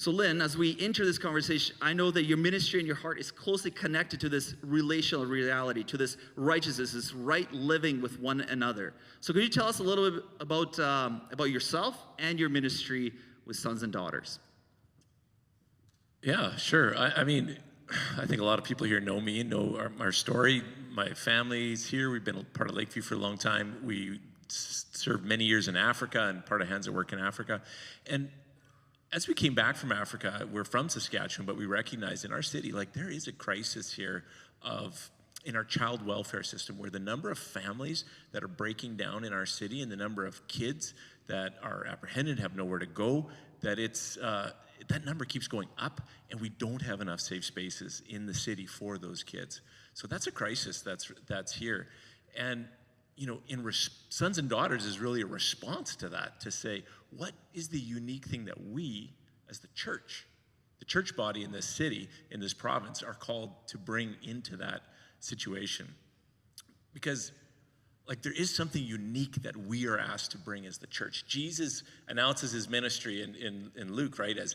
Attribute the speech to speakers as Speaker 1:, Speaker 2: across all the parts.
Speaker 1: So Lynn, as we enter this conversation, I know that your ministry and your heart is closely connected to this relational reality, to this righteousness, this right living with one another. So could you tell us a little bit about yourself and your ministry with sons and daughters?
Speaker 2: Yeah, sure. I mean, I think a lot of people here know me, know our story. My family's here. We've been a part of Lakeview for a long time. We served many years in Africa and part of Hands at Work in Africa. And as we came back from Africa, we're from Saskatchewan, but we recognized in our city, like there is a crisis here in our child welfare system where the number of families that are breaking down in our city and the number of kids that are apprehended, have nowhere to go, that number keeps going up, and we don't have enough safe spaces in the city for those kids. So that's a crisis that's here. And Sons and Daughters is really a response to that, to say, what is the unique thing that we, as the church body in this city, in this province, are called to bring into that situation? Because there is something unique that we are asked to bring as the church. Jesus announces his ministry in Luke, right, as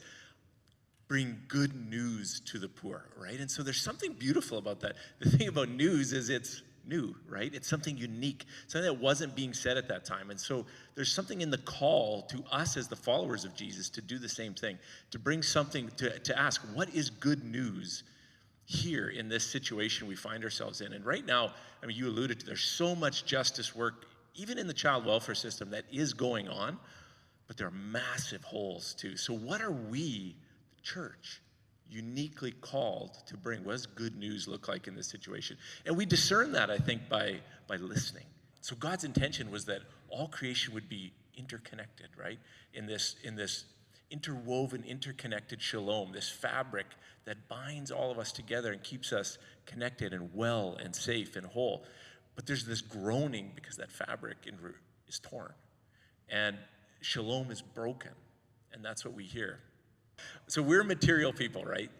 Speaker 2: bring good news to the poor, right? And so there's something beautiful about that. The thing about news is it's new, right? It's something unique, something that wasn't being said at that time. And so there's something in the call to us as the followers of Jesus to do the same thing, to bring something, to ask, what is good news here in this situation we find ourselves in? And right now, I mean, you alluded to, there's so much justice work, even in the child welfare system, that is going on, but there are massive holes too. So what are we, the church, uniquely called to bring? What does good news look like in this situation? And we discern that, I think, by listening. So God's intention was that all creation would be interconnected, right? In this interwoven, interconnected shalom, this fabric that binds all of us together and keeps us connected and well and safe and whole. But there's this groaning because that fabric is torn. And shalom is broken. And that's what we hear. So we're material people, right?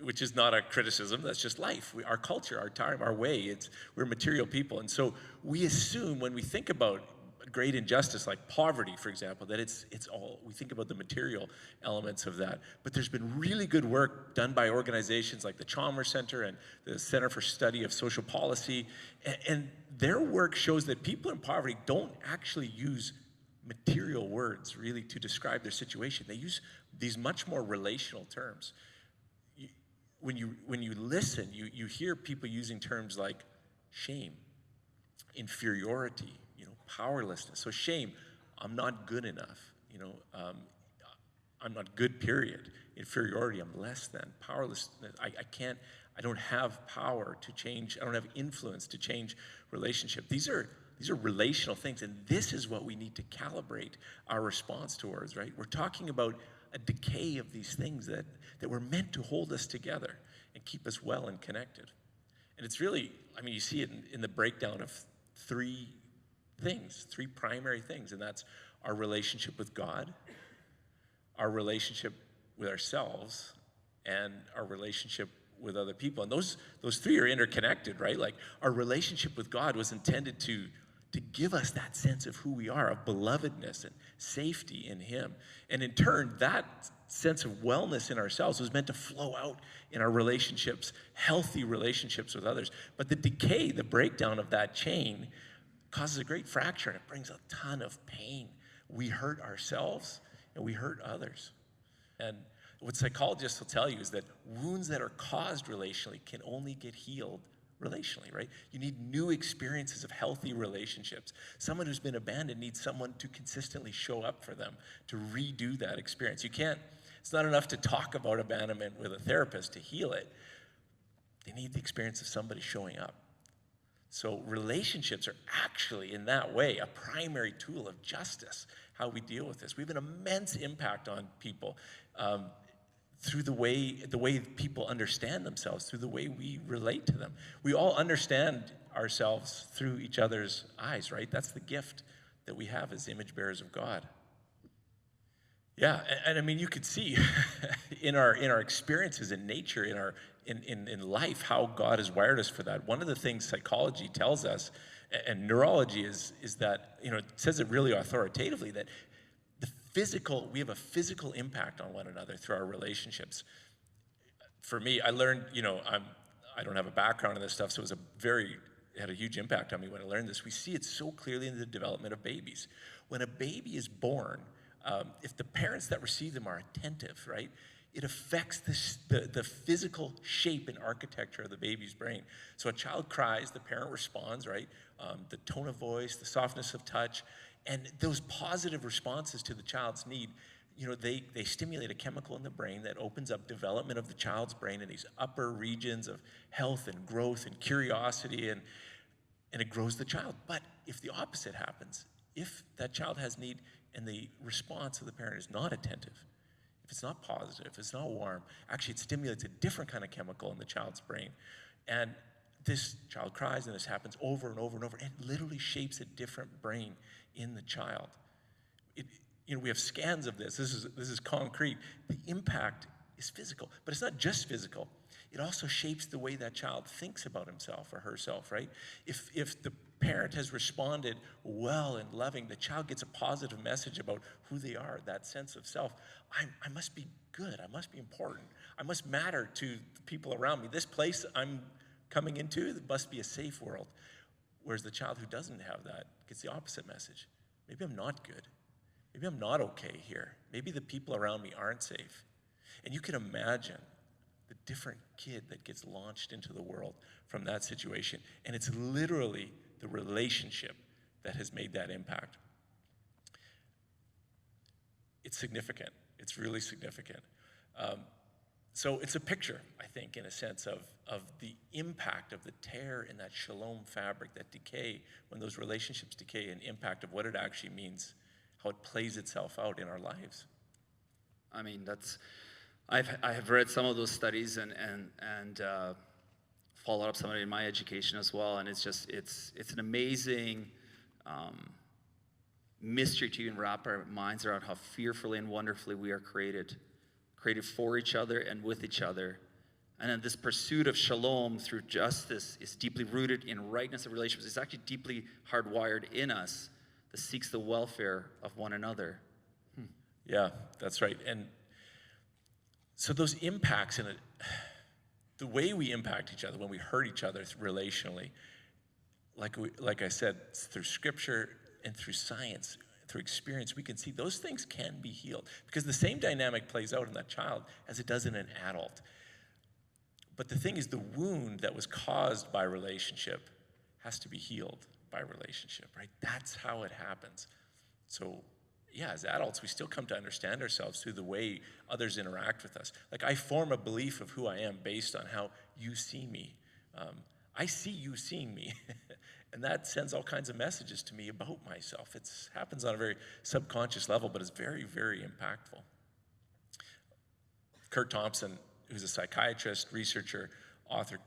Speaker 2: Which is not a criticism, that's just life. Our culture, our time, our way, we're material people. And so we assume when we think about great injustice like poverty, for example, that we think about the material elements of that. But there's been really good work done by organizations like the Chalmers Center and the Center for Study of Social Policy. And their work shows that people in poverty don't actually use material words really to describe their situation. They use these much more relational terms. When you listen, you hear people using terms like shame, inferiority, powerlessness. So shame, I'm not good enough. I'm not good, period. Inferiority, I'm less than. Powerlessness, I don't have power to change. I don't have influence to change relationship. These are relational things, and this is what we need to calibrate our response towards, right? We're talking about a decay of these things that were meant to hold us together and keep us well and connected. And it's really, you see it in the breakdown of three primary things, and that's our relationship with God, our relationship with ourselves, and our relationship with other people. And those three are interconnected, right? Like our relationship with God was intended to give us that sense of who we are, of belovedness and safety in him. And in turn, that sense of wellness in ourselves was meant to flow out in our relationships, healthy relationships with others. But the decay, the breakdown of that chain causes a great fracture, and it brings a ton of pain. We hurt ourselves and we hurt others. And what psychologists will tell you is that wounds that are caused relationally can only get healed relationally, right? You need new experiences of healthy relationships. Someone who's been abandoned needs someone to consistently show up for them, to redo that experience. It's not enough to talk about abandonment with a therapist to heal it. They need the experience of somebody showing up. So relationships are actually, in that way, a primary tool of justice, how we deal with this. We have an immense impact on people through the way people understand themselves, through the way we relate to them. We all understand ourselves through each other's eyes, right? That's the gift that we have as image bearers of God. Yeah, and you could see in our experiences in nature, in life, how God has wired us for that. One of the things psychology tells us, and neurology is that, it says it really authoritatively, that the we have a physical impact on one another through our relationships. For me, I learned, I don't have a background in this stuff, so it had a huge impact on me when I learned this. We see it so clearly in the development of babies. When a baby is born, if the parents that receive them are attentive, right, it affects the physical shape and architecture of the baby's brain. So a child cries, the parent responds, right? The tone of voice, the softness of touch, and those positive responses to the child's need, they stimulate a chemical in the brain that opens up development of the child's brain in these upper regions of health and growth and curiosity, and it grows the child. But if the opposite happens, if that child has need and the response of the parent is not attentive, if it's not positive, if it's not warm, actually it stimulates a different kind of chemical in the child's brain. And this child cries, and this happens over and over and over, and it literally shapes a different brain in the child. We have scans of this. This is concrete. The impact is physical, but it's not just physical. It also shapes the way that child thinks about himself or herself, right? If the parent has responded well and loving, the child gets a positive message about who they are, that sense of self. I must be good. I must be important. I must matter to the people around me. This place I'm coming into, it must be a safe world. Whereas the child who doesn't have that gets the opposite message. Maybe I'm not good. Maybe I'm not okay here. Maybe the people around me aren't safe. And you can imagine the different kid that gets launched into the world from that situation. And it's literally the relationship that has made that impact. It's significant. It's really significant. So it's a picture, I think, in a sense, of the impact of the tear in that shalom fabric, that decay, when those relationships decay, and impact of what it actually means, how it plays itself out in our lives.
Speaker 1: I mean, I have read some of those studies and followed up some of it in my education as well, and it's an amazing mystery to even wrap our minds around how fearfully and wonderfully we are created for each other and with each other. And then this pursuit of shalom through justice is deeply rooted in rightness of relationships. It's actually deeply hardwired in us that seeks the welfare of one another.
Speaker 2: Yeah, that's right. And so those impacts in it, the way we impact each other when we hurt each other relationally, like I said, through scripture and through science, through experience, we can see those things can be healed, because the same dynamic plays out in that child as it does in an adult. But the thing is, the wound that was caused by relationship has to be healed by relationship, right? That's how it happens. So yeah, as adults, we still come to understand ourselves through the way others interact with us. Like, I form a belief of who I am based on how you see me. I see you seeing me. And that sends all kinds of messages to me about myself. It happens on a very subconscious level, but it's very, very impactful. Kurt Thompson, who's a psychiatrist, researcher, author,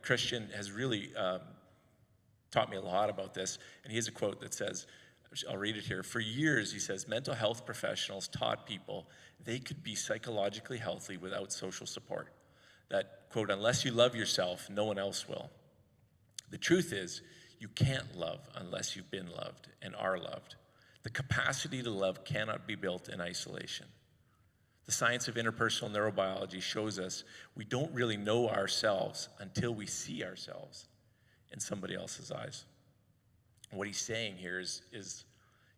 Speaker 2: Christian, has really taught me a lot about this. And he has a quote that says, I'll read it here. For years, he says, mental health professionals taught people they could be psychologically healthy without social support. That, quote, unless you love yourself, no one else will. The truth is, you can't love unless you've been loved and are loved. The capacity to love cannot be built in isolation. The science of interpersonal neurobiology shows us we don't really know ourselves until we see ourselves in somebody else's eyes. And what he's saying here is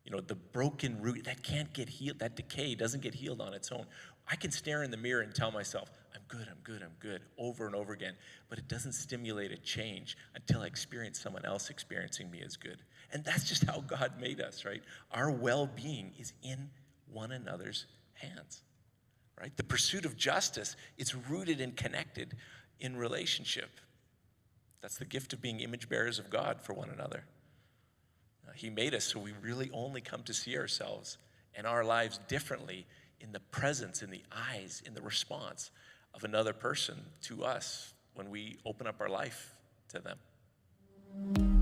Speaker 2: the broken root, that can't get healed, that decay doesn't get healed on its own. I can stare in the mirror and tell myself, I'm good, I'm good, I'm good, over and over again, but it doesn't stimulate a change until I experience someone else experiencing me as good. And that's just how God made us, right? Our well-being is in one another's hands, right? The pursuit of justice, it's rooted and connected in relationship. That's the gift of being image bearers of God for one another. He made us so we really only come to see ourselves and our lives differently in the presence, in the eyes, in the response of another person to us when we open up our life to them.